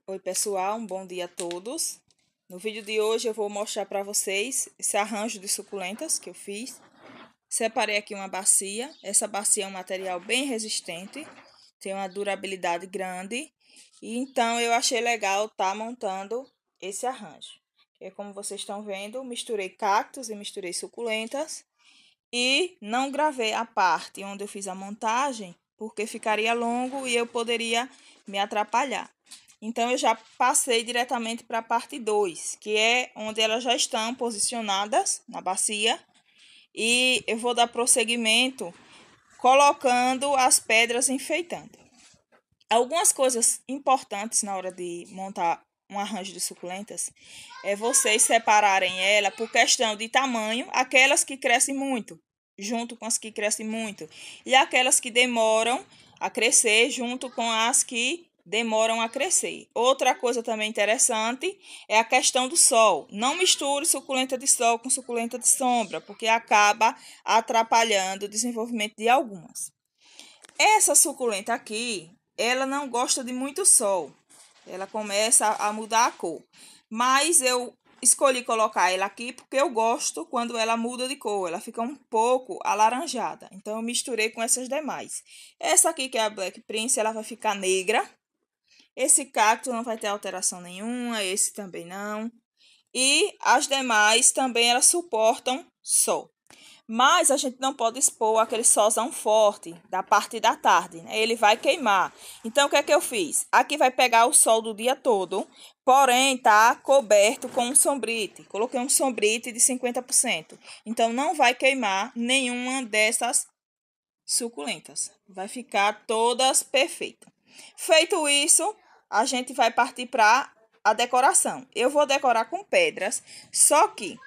Oi pessoal, um bom dia a todos. No vídeo de hoje eu vou mostrar para vocês esse arranjo de suculentas que eu fiz. Separei aqui uma bacia. Essa bacia é um material bem resistente, tem uma durabilidade grande. E então eu achei legal estar montando esse arranjo. Como vocês estão vendo, misturei cactos e misturei suculentas. E não gravei a parte onde eu fiz a montagem, porque ficaria longo e eu poderia me atrapalhar. Então, eu já passei diretamente para a parte 2, que é onde elas já estão posicionadas na bacia. E eu vou dar prosseguimento colocando as pedras enfeitando. Algumas coisas importantes na hora de montar um arranjo de suculentas é vocês separarem ela por questão de tamanho, aquelas que crescem muito, junto com as que crescem muito, e aquelas que demoram a crescer, junto com as que demoram a crescer. Outra coisa também interessante é a questão do sol. Não misture suculenta de sol com suculenta de sombra, porque acaba atrapalhando o desenvolvimento de algumas. Essa suculenta aqui, ela não gosta de muito sol. Ela começa a mudar a cor. Mas eu escolhi colocar ela aqui porque eu gosto quando ela muda de cor. Ela fica um pouco alaranjada. Então, eu misturei com essas demais. Essa aqui, que é a Black Prince, ela vai ficar negra. Esse cacto não vai ter alteração nenhuma. Esse também não. E as demais também elas suportam sol. Mas a gente não pode expor aquele solzão forte da parte da tarde, né? Ele vai queimar. Então, o que é que eu fiz? Aqui vai pegar o sol do dia todo, porém tá coberto com um sombrite. Coloquei um sombrite de 50%. Então, não vai queimar nenhuma dessas suculentas. Vai ficar todas perfeitas. Feito isso, a gente vai partir para a decoração. Eu vou decorar com pedras, só que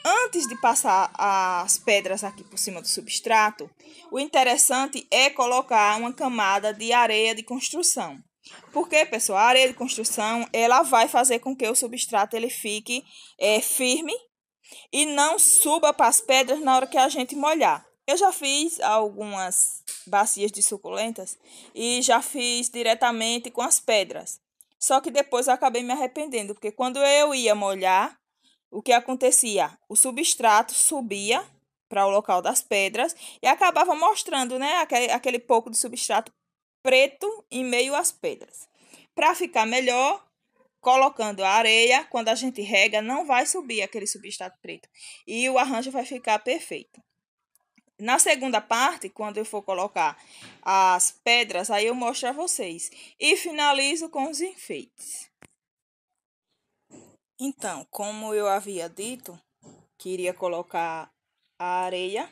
antes de passar as pedras aqui por cima do substrato, o interessante é colocar uma camada de areia de construção. Porque, pessoal, a areia de construção, ela vai fazer com que o substrato ele fique firme e não suba para as pedras na hora que a gente molhar. Eu já fiz algumas bacias de suculentas e já fiz diretamente com as pedras. Só que depois eu acabei me arrependendo, porque quando eu ia molhar, o que acontecia? O substrato subia para o local das pedras e acabava mostrando, né, aquele pouco de substrato preto em meio às pedras. Para ficar melhor, colocando a areia, quando a gente rega, não vai subir aquele substrato preto e o arranjo vai ficar perfeito. Na segunda parte, quando eu for colocar as pedras, aí eu mostro a vocês e finalizo com os enfeites. Então, como eu havia dito, que iria colocar a areia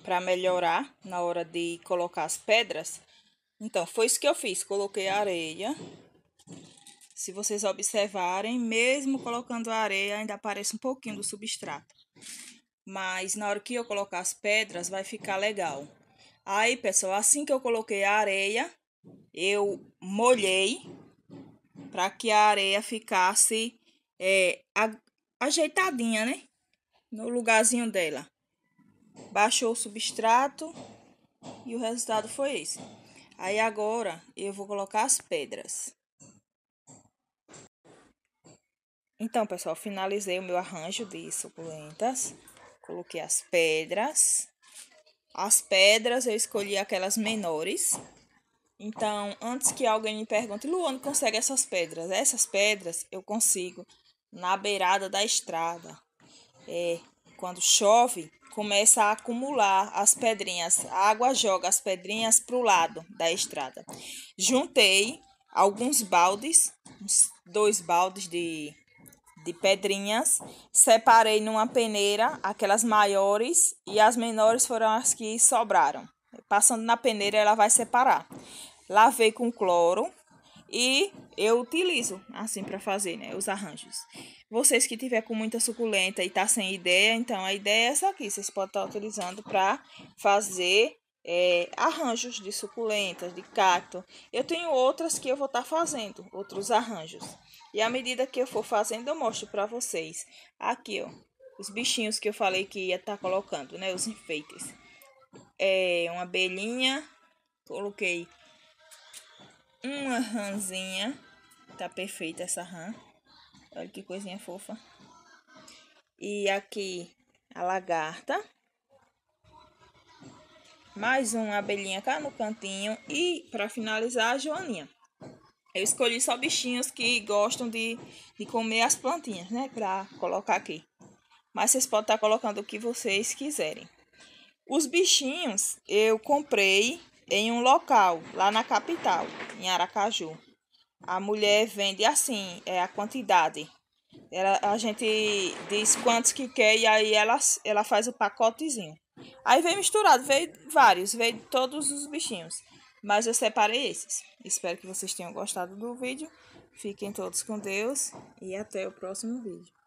para melhorar na hora de colocar as pedras. Então, foi isso que eu fiz. Coloquei a areia. Se vocês observarem, mesmo colocando a areia, ainda aparece um pouquinho do substrato. Mas na hora que eu colocar as pedras, vai ficar legal. Aí, pessoal, assim que eu coloquei a areia, eu molhei para que a areia ficasse ajeitadinha, né? No lugarzinho dela. Baixou o substrato e o resultado foi esse. Aí agora eu vou colocar as pedras. Então, pessoal, finalizei o meu arranjo de suculentas. Coloquei as pedras. As pedras eu escolhi aquelas menores. Então, antes que alguém me pergunte, Lu, onde consegue essas pedras? Essas pedras eu consigo na beirada da estrada. Quando chove, começa a acumular as pedrinhas. A água joga as pedrinhas para o lado da estrada. Juntei alguns baldes, uns 2 baldes de pedrinhas. Separei numa peneira aquelas maiores e as menores foram as que sobraram. Passando na peneira, ela vai separar. Lavei com cloro e eu utilizo assim para fazer, né, os arranjos. Vocês que tiver com muita suculenta e tá sem ideia, então a ideia é essa aqui. Vocês podem estar utilizando para fazer arranjos de suculentas, de cacto. Eu tenho outras que eu vou estar fazendo, outros arranjos. E à medida que eu for fazendo, eu mostro para vocês. Aqui, ó, os bichinhos que eu falei que ia estar colocando, né, os enfeites. Uma abelhinha, coloquei uma rãzinha, Tá perfeita essa rã. Olha que coisinha fofa. E aqui a lagarta. Mais uma abelhinha cá no cantinho. E para finalizar a joaninha. Eu escolhi só bichinhos que gostam de comer as plantinhas, né? Pra colocar aqui. Mas vocês podem estar colocando o que vocês quiserem. Os bichinhos eu comprei em um local, lá na capital, em Aracaju. A mulher vende assim, é a quantidade. A gente diz quantos que quer e aí ela faz o pacotezinho. Aí vem misturado, veio vários, veio todos os bichinhos. Mas eu separei esses. Espero que vocês tenham gostado do vídeo. Fiquem todos com Deus e até o próximo vídeo.